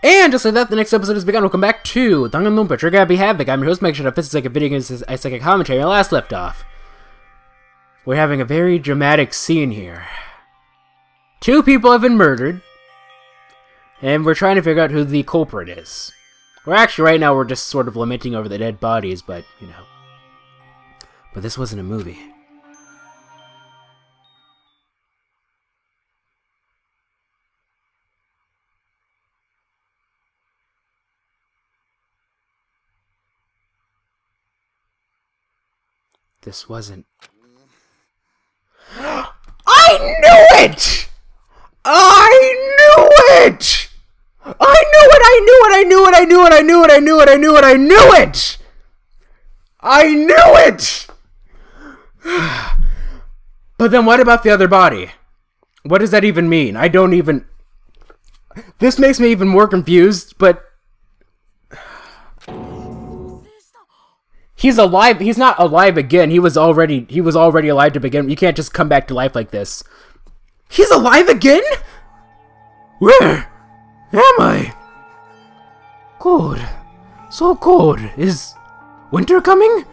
And just like that, the next episode has begun. Welcome back to Danganronpa, Trigger Happy Havoc. I'm your host, MegaShadowFist. It's like a video games, a psychic commentary. My last left off. We're having a very dramatic scene here. 2 people have been murdered. And we're trying to figure out who the culprit is. Well, actually, right now we're just sort of lamenting over the dead bodies, but, you know. But this wasn't a movie. This wasn't... I knew it! I knew it! I knew it! I knew it! I knew it! I knew it! I knew it! I knew it! I knew it! I knew it! I knew it! But then what about the other body? What does that even mean? I don't even... This makes me even more confused, but... He's alive. He's not alive again. He was already alive to begin. You can't just come back to life like this. He's alive again? Where am I? Cold. So cold. Is winter coming?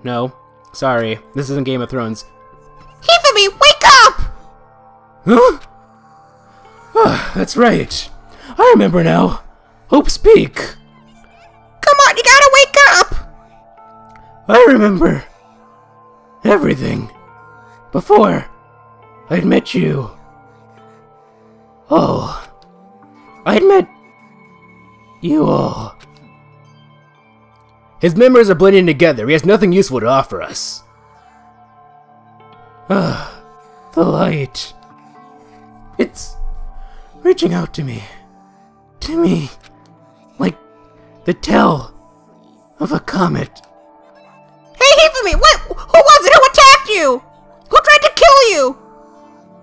No. Sorry. This isn't Game of Thrones. Hifumi, wake up! Huh? Ah, that's right. I remember now. Hope, speak. Come on, you gotta wake up! I remember everything before I'd met you. Oh, I'd met you all. His memories are blending together. He has nothing useful to offer us. Ah, the light. It's reaching out to me, like the tail of a comet. Hey, Hifumi, what? Who was it? Who attacked you? Who tried to kill you?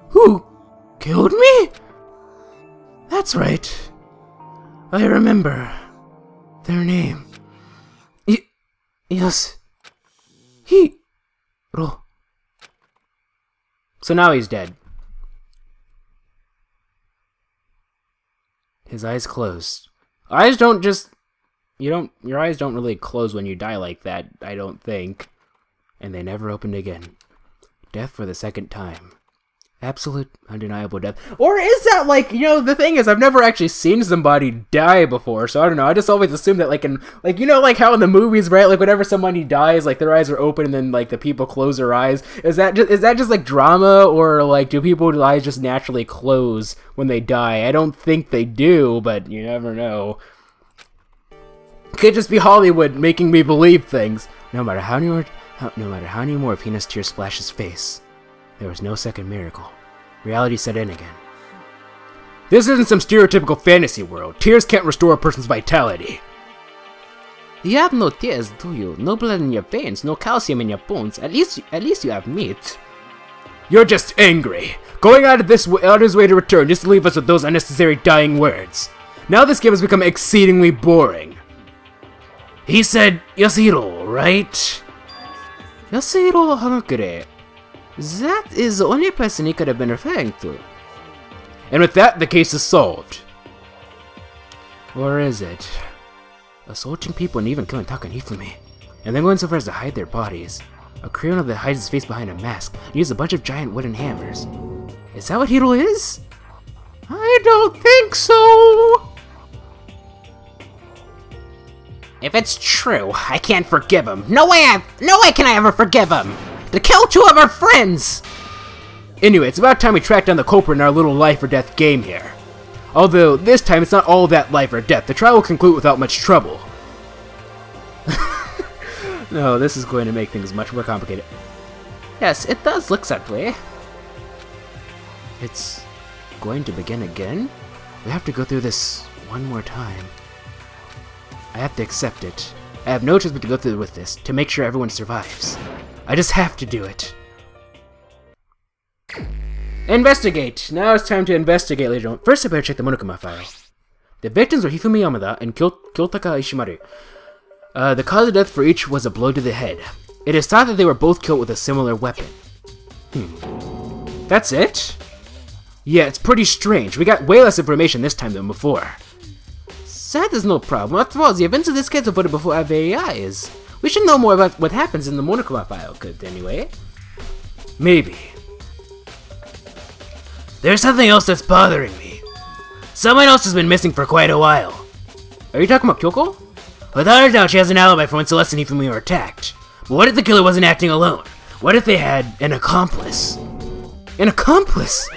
Who killed me? That's right. I remember their name. Yes. Hiro. So now he's dead. His eyes closed. Eyes don't just... Your eyes don't really close when you die like that, I don't think. And they never opened again. Death for the second time. Absolute, undeniable death. Or is that like, the thing is, I've never actually seen somebody die before, so I don't know. I just always assume that, like, like how in the movies, right? Like, whenever somebody dies, like, their eyes are open and then, like, the people close their eyes. Is that just like, drama? Or, like, do people's eyes just naturally close when they die? I don't think they do, but you never know. Could just be Hollywood making me believe things. No matter how many more of Hina's tears splashed his face, there was no second miracle. Reality set in again. This isn't some stereotypical fantasy world. Tears can't restore a person's vitality. You have no tears, do you? No blood in your veins, no calcium in your bones. At least you have meat. You're just angry. Going out of his way to return just to leave us with those unnecessary dying words. Now this game has become exceedingly boring. He said Yasuhiro, right? Yasuhiro Hanakure. That is the only person he could have been referring to. And with that, the case is solved. Or is it? Assaulting people and even killing Taka and Hifumi. And then going so far as to hide their bodies. A criminal that hides his face behind a mask and uses a bunch of giant wooden hammers. Is that what Hiro is? I don't think so! If it's true, I can't forgive him. No way can I ever forgive him! To kill 2 of our friends! Anyway, it's about time we track down the culprit in our little life or death game here. Although, this time it's not all that life or death. The trial will conclude without much trouble. No, this is going to make things much more complicated. Yes, it does look that way. It's going to begin again? We have to go through this one more time. I have to accept it. I have no choice but to go through with this, to make sure everyone survives. I just have to do it. Investigate! Now it's time to investigate, ladies and gentlemen. First, I better check the Monokuma file. The victims were Hifumi Yamada and Kyotaka Ishimaru. The cause of death for each was a blow to the head. It is thought that they were both killed with a similar weapon. That's it? Yeah, it's pretty strange. We got way less information this time than before. That is no problem. After all, the events of this case are put before our very eyes. We should know more about what happens in the Monokuma file, anyway. Maybe. There's something else that's bothering me. Someone else has been missing for quite a while. Are you talking about Kyoko? Without a doubt, she has an alibi for when Celeste and Hifumi were attacked. But what if the killer wasn't acting alone? What if they had an accomplice? An accomplice?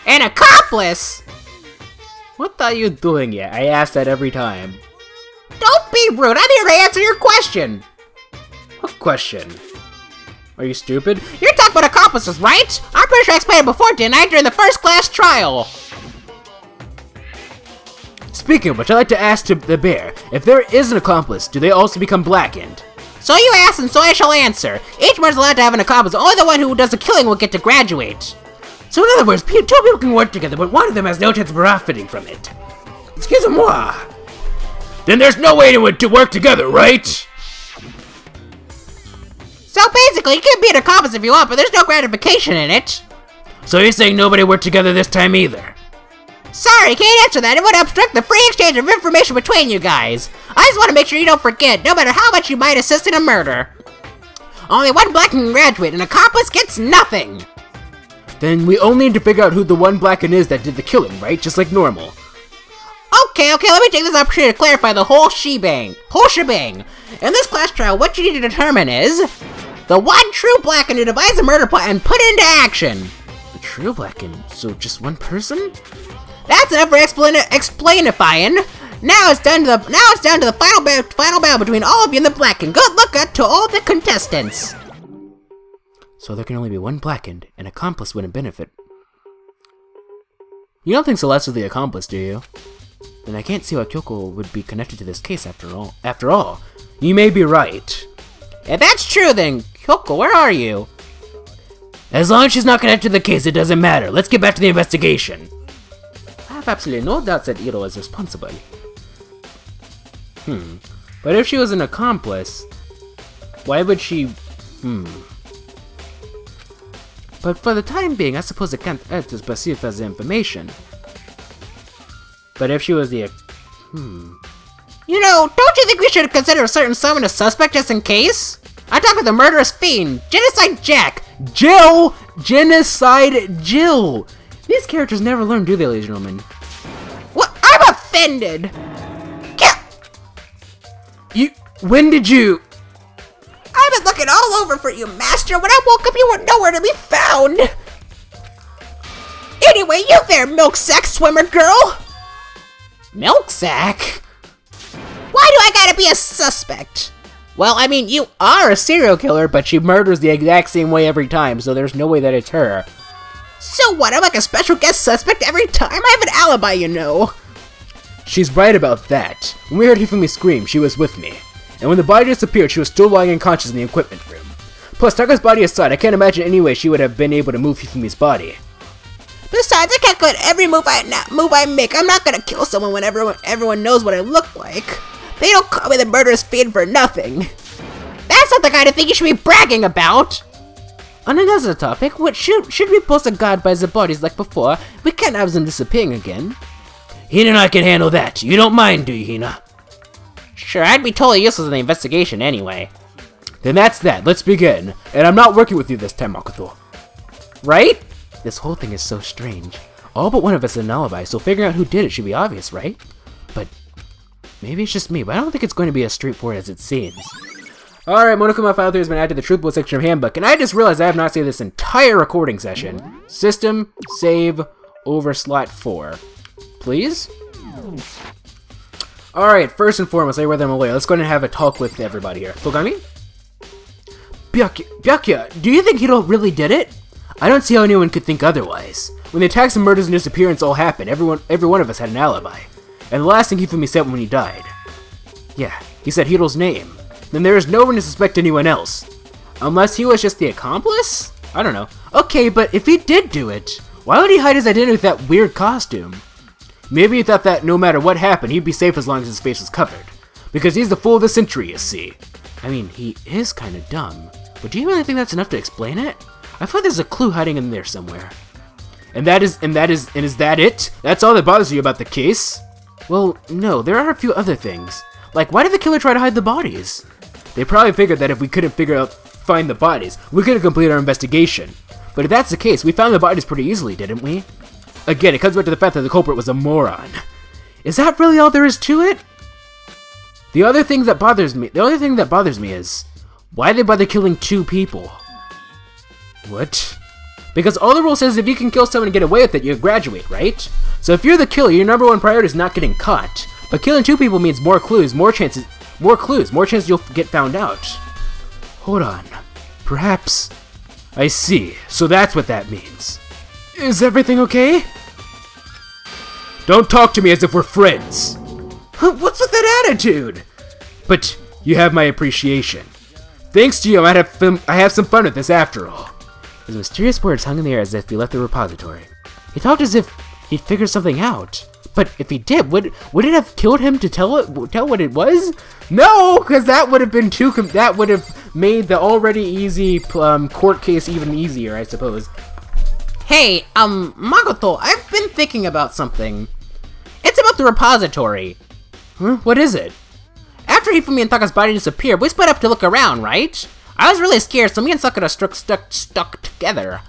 An accomplice? What are you doing yet? I ask that every time. Don't be rude! I'm here to answer your question! What question? Are you stupid? You're talking about accomplices, right? I'm pretty sure I explained it before, didn't I? During the first class trial! Speaking of which, I'd like to ask to the bear, if there is an accomplice, do they also become blackened? So you asked and so I shall answer. Each one is allowed to have an accomplice, only the one who does the killing will get to graduate. So in other words, two people can work together, but one of them has no chance of profiting from it. Excusez-moi. Then there's no way to work together, right? So basically, you can be an accomplice if you want, but there's no gratification in it. So you're saying nobody worked together this time either? Sorry, can't answer that. It would obstruct the free exchange of information between you guys. I just want to make sure you don't forget, no matter how much you might assist in a murder. Only one black can graduate, an accomplice gets nothing. Then we only need to figure out who the one blackened is that did the killing, right? Just like normal. Okay, let me take this opportunity to clarify the whole shebang. In this class trial, what you need to determine is the one true blackened who devised the murder plot and put it into action. The true blackened? So just one person? That's enough for explainifying. Now it's down to the final battle between all of you and the blackened. Good luck to all the contestants. So there can only be one blackened. An accomplice wouldn't benefit. You don't think Celeste is the accomplice, do you? Then I can't see why Kyoko would be connected to this case after all. You may be right. If that's true, then Kyoko, where are you? As long as she's not connected to the case, it doesn't matter. Let's get back to the investigation. I have absolutely no doubts that Iro is responsible. But if she was an accomplice, why would she... But for the time being, I suppose it can't act as perceived as information. But if she was the... You know, don't you think we should consider a certain someone a suspect just in case? I'm talking about the murderous fiend, Genocide Jack! Jill! Genocide Jill! These characters never learn, do they, ladies and gentlemen? What? I'm offended! When did you... I've been looking all over for you, Master. When I woke up, you were nowhere to be found. Anyway, you there, milk sack swimmer girl. Milk sack? Why do I gotta be a suspect? Well, I mean, you are a serial killer, but she murders the exact same way every time, so there's no way that it's her. So what, I'm like a special guest suspect every time? I have an alibi, you know. She's right about that. When we heard Hifumi scream, she was with me. And when the body disappeared, she was still lying unconscious in the equipment room. Plus, Taka's body aside, I can't imagine any way she would have been able to move Hifumi's body. Besides, I calculate every move I make. I'm not gonna kill someone when everyone knows what I look like. They don't call me the murderous fiend for nothing. That's not the kind of thing you should be bragging about. On another topic, should we post a guard by the bodies like before? We can't have them disappearing again. Hina and I can handle that. You don't mind, do you, Hina? Sure, I'd be totally useless in the investigation anyway. Then that's that. Let's begin. And I'm not working with you this time, Makoto. Right? This whole thing is so strange. All but one of us is an alibi, so figuring out who did it should be obvious, right? But maybe it's just me, but I don't think it's going to be as straightforward as it seems. Alright, Monokuma File 3 has been added to the truthful section of Handbook, and I just realized I have not saved this entire recording session. System, save, over slot 4. Please? Alright, first and foremost, I read them away. Let's go ahead and have a talk with everybody here. Togami? Byakuya, do you think Hiro really did it? I don't see how anyone could think otherwise. When the attacks and murders and disappearance all happened, every one of us had an alibi. And the last thing Hifumi said when he died. Yeah, he said Hiro's name. Then there is no one to suspect anyone else. Unless he was just the accomplice? I don't know. Okay, but if he did do it, why would he hide his identity with that weird costume? Maybe he thought that no matter what happened, he'd be safe as long as his face was covered. Because he's the fool of the century, you see. I mean, he is kind of dumb. But do you really think that's enough to explain it? I thought there's a clue hiding in there somewhere. Is that it? That's all that bothers you about the case? Well, no, there are a few other things. Like, why did the killer try to hide the bodies? They probably figured that if we couldn't find the bodies, we couldn't complete our investigation. But if that's the case, we found the bodies pretty easily, didn't we? Again, it comes back to the fact that the culprit was a moron. Is that really all there is to it? The other thing that bothers me is, why did they bother killing 2 people? What? Because all the rule says if you can kill someone and get away with it, you graduate, right? So if you're the killer, your #1 priority is not getting caught. But killing 2 people means more clues, more chances you'll get found out. Hold on. Perhaps... I see. So that's what that means. Is everything okay? Don't talk to me as if we're friends. What's with that attitude? But you have my appreciation. Thanks to you, I have some fun with this after all. His mysterious words hung in the air as if he left the repository. He talked as if he'd figured something out. But if he did, would it have killed him to tell what it was? No, because that would have been that would have made the already easy court case even easier, I suppose. Hey, Makoto, I've been thinking about something. It's about the repository. Huh? What is it? After Hifumi and Taka's body disappeared, we split up to look around, right? I was really scared, so me and Sakura stuck together.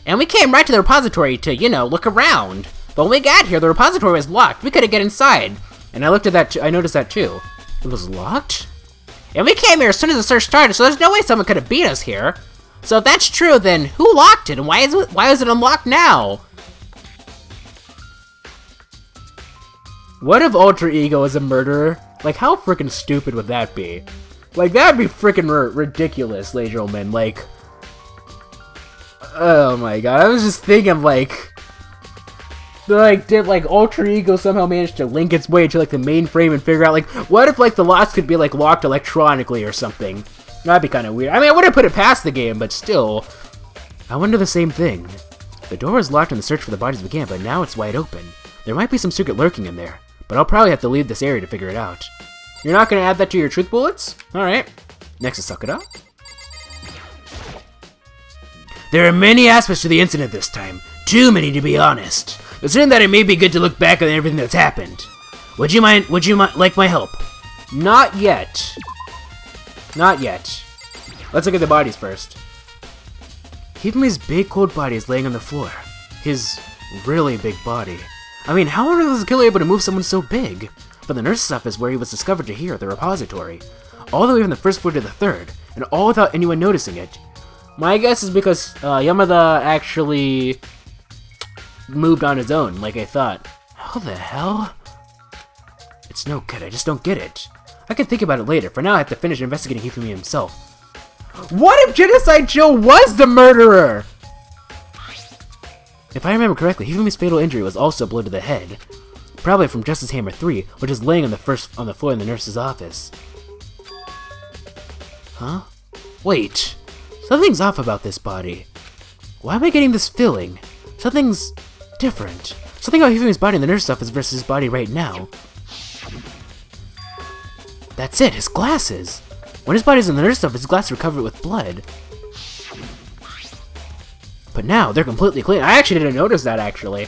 And we came right to the repository to, you know, look around. But when we got here, the repository was locked. We couldn't get inside. And I noticed that too. It was locked? And we came here as soon as the search started, so there's no way someone could have beat us here. So if that's true, then who locked it, and why is it unlocked now? What if Alter Ego is a murderer? Like, how freaking stupid would that be? Like, that'd be freaking ridiculous, ladies and gentlemen. Like, oh my god, I was just thinking, did Alter Ego somehow manage to link its way to, like, the mainframe and figure out, like, what if, like, the locks could be, like, locked electronically or something? That'd be kind of weird. I mean, I wouldn't put it past the game, but still. I wonder the same thing. The door was locked and the search for the bodies began, but now it's wide open. There might be some secret lurking in there, but I'll probably have to leave this area to figure it out. You're not going to add that to your truth bullets? Alright. Next is Sakura. There are many aspects to the incident this time. Too many, to be honest. Considering that it may be good to look back on everything that's happened. Would you like my help? Not yet. Not yet. Let's look at the bodies first. Hifumi's big cold body is laying on the floor. His really big body. I mean, how on earth was the killer able to move someone so big? From the nurse's office where he was discovered to here at the repository. All the way from the first floor to the third, and all without anyone noticing it. My guess is because Yamada actually moved on his own, like I thought. How the hell? It's no good, I just don't get it. I can think about it later. For now, I have to finish investigating Hifumi himself. What if Genocide Joe was the murderer? If I remember correctly, Hifumi's fatal injury was also a blow to the head. Probably from Justice Hammer 3, which is laying on the floor in the nurse's office. Huh? Wait. Something's off about this body. Why am I getting this feeling? Something's different. Something about Hifumi's body in the nurse's office versus his body right now. That's it, his glasses! When his body's in the nurse's office, his glasses are covered with blood. But now, they're completely clean. I actually didn't notice that, actually.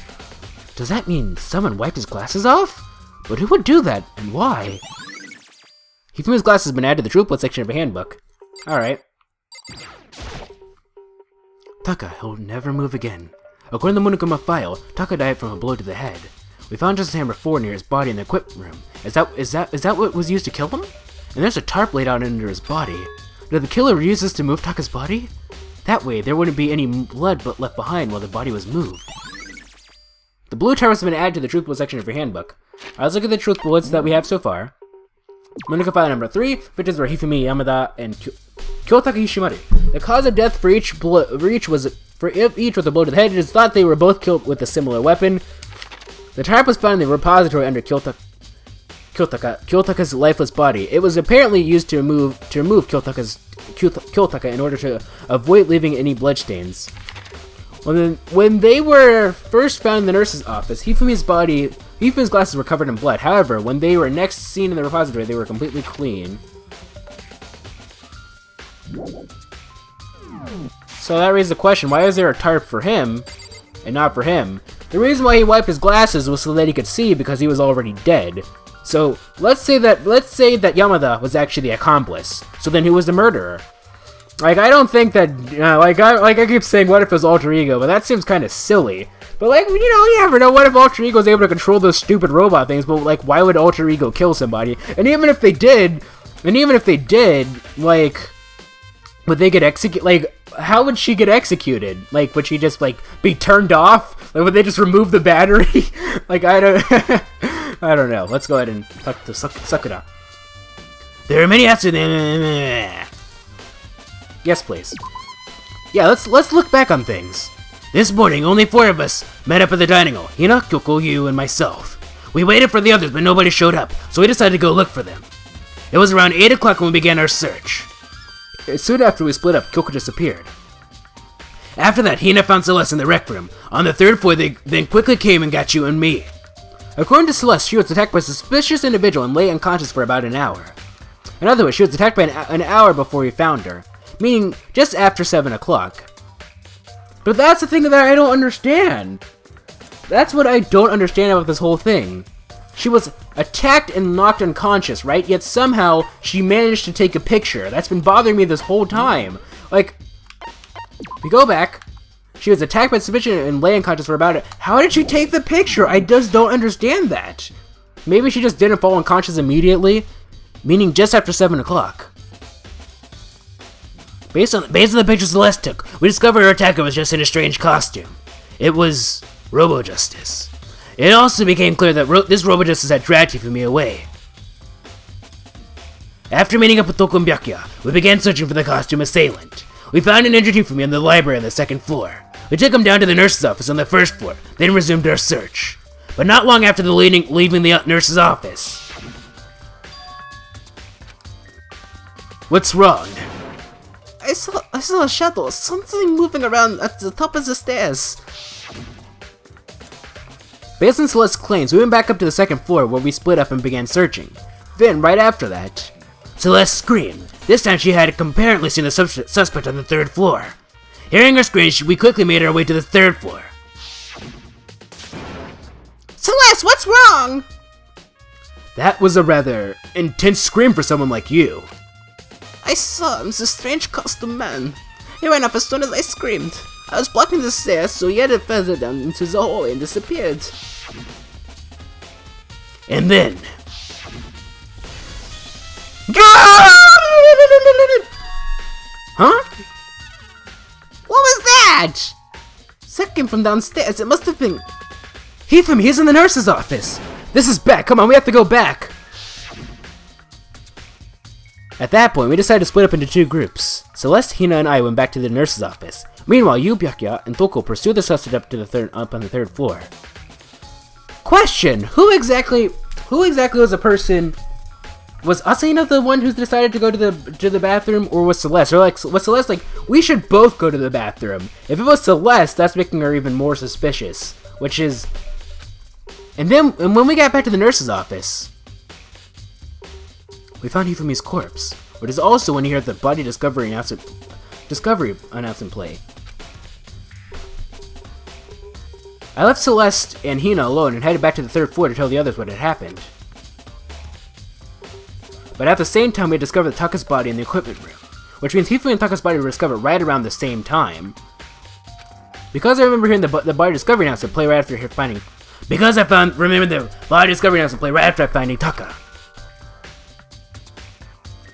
Does that mean someone wiped his glasses off? But who would do that, and why? Hifumi's glasses has been added to the truth blood section of a handbook. Alright. Taka, he'll never move again. According to the Monokuma file, Taka died from a blow to the head. We found Justice Hammer 4 near his body in the equipment room. Is that what was used to kill him? And there's a tarp laid out under his body. Did the killer use this to move Taka's body? That way, there wouldn't be any blood left behind while the body was moved. The blue tarp has been added to the truth bullet section of your handbook. Let's look at the truth bullets that we have so far. Monokuma file number 3, victims were Hifumi, Yamada, and Kyotaka Hishimaru. The cause of death for each was a blow to the head. It is thought they were both killed with a similar weapon. The tarp was found in the repository under Kyotaka's lifeless body. It was apparently used to remove Kyotaka in order to avoid leaving any bloodstains. When they were first found in the nurse's office, Hifumi's glasses were covered in blood. However, when they were next seen in the repository, they were completely clean. So that raises the question, why is there a tarp for him and not for him? The reason why he wiped his glasses was so that he could see because he was already dead. So, let's say that Yamada was actually the accomplice. So then who was the murderer? Like, I don't think that, like I keep saying, what if it was Alter Ego, but that seems kind of silly. But, like, you never know, what if Alter Ego was able to control those stupid robot things, but, like, why would Alter Ego kill somebody? And even if they did, like, would they get executed? Like, how would she get executed? Like, would she just, like, be turned off? Like, would they just remove the battery? Like, I don't know. Let's go ahead and suck it up. There are many answers. Yes, please. Yeah, let's look back on things. This morning, only 4 of us met up at the dining hall. Hina, Kyoko, you, and myself. We waited for the others, but nobody showed up, so we decided to go look for them. It was around 8 o'clock when we began our search. Soon after we split up, Kyoko disappeared. After that, Hina found Celeste in the rec room. On the 3rd floor, they then quickly came and got you and me. According to Celeste, she was attacked by a suspicious individual and lay unconscious for about an hour. In other words, she was attacked by an hour before we found her, meaning just after 7 o'clock. But that's the thing that I don't understand. That's what I don't understand about this whole thing. She was attacked and knocked unconscious, right? Yet somehow she managed to take a picture. That's been bothering me this whole time. Like, if we go back, she was attacked by suspicion and lay unconscious for about it. How did she take the picture? I just don't understand that. Maybe she just didn't fall unconscious immediately, meaning just after 7 o'clock. Based on the pictures Celeste took, we discovered her attacker was just in a strange costume. It was Robo-Justice. It also became clear that this Robo-Justice had dragged Hifumi away. After meeting up with Toko and Byakuya, we began searching for the costume assailant. We found an injured Hifumi in the library on the 2nd floor. We took him down to the nurse's office on the 1st floor, then resumed our search. But not long after leaving the nurse's office. What's wrong? I saw a shadow, something moving around at the top of the stairs. Based on Celeste's claims, we went back up to the 2nd floor where we split up and began searching. Then, right after that, Celeste screamed. This time she had apparently seen the suspect on the 3rd floor. Hearing her scream, we quickly made our way to the 3rd floor. Celeste, what's wrong? That was a rather intense scream for someone like you. I saw him, the strange costume man. He ran up as soon as I screamed. I was blocking the stairs, so he headed further down into the hallway and disappeared. And then... Huh? What was that? That came from downstairs. It must have been... Hifumi, he's in the nurse's office. This is back. Come on, we have to go back. At that point, we decided to split up into 2 groups. Celeste, Hina, and I went back to the nurse's office. Meanwhile, you, Byakuya, and Toko pursued the suspect up on the 3rd floor. Question: Who exactly was the person? Was Asahina the one who decided to go to the bathroom, or was Celeste? Or like, was Celeste like, we should both go to the bathroom? If it was Celeste, that's making her even more suspicious. Which is, and when we got back to the nurse's office, we found Hifumi's corpse, which is also when you hear the body discovery announcement play. I left Celeste and Hina alone and headed back to the 3rd floor to tell the others what had happened. But at the same time, we discovered Taka's body in the equipment room, which means Hifumi and Taka's body were discovered right around the same time. Because I remember hearing the body discovery announcement play right after finding... Because I remember the body discovery announcement play right after finding Taka.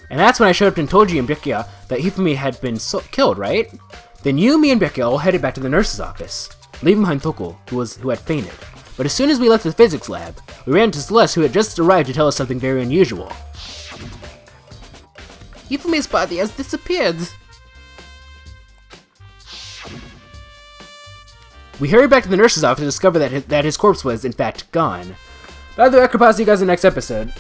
And that's when I showed up and told you and Byakuya that Hifumi had been killed, right? Then you, me, and Byakuya all headed back to the nurse's office, leaving behind Toko, who had fainted. But as soon as we left the physics lab, we ran into Celeste, who had just arrived to tell us something very unusual. Hifumi's body has disappeared. We hurried back to the nurse's office to discover that his corpse was, in fact, gone. By the way, I could pause you guys in the next episode.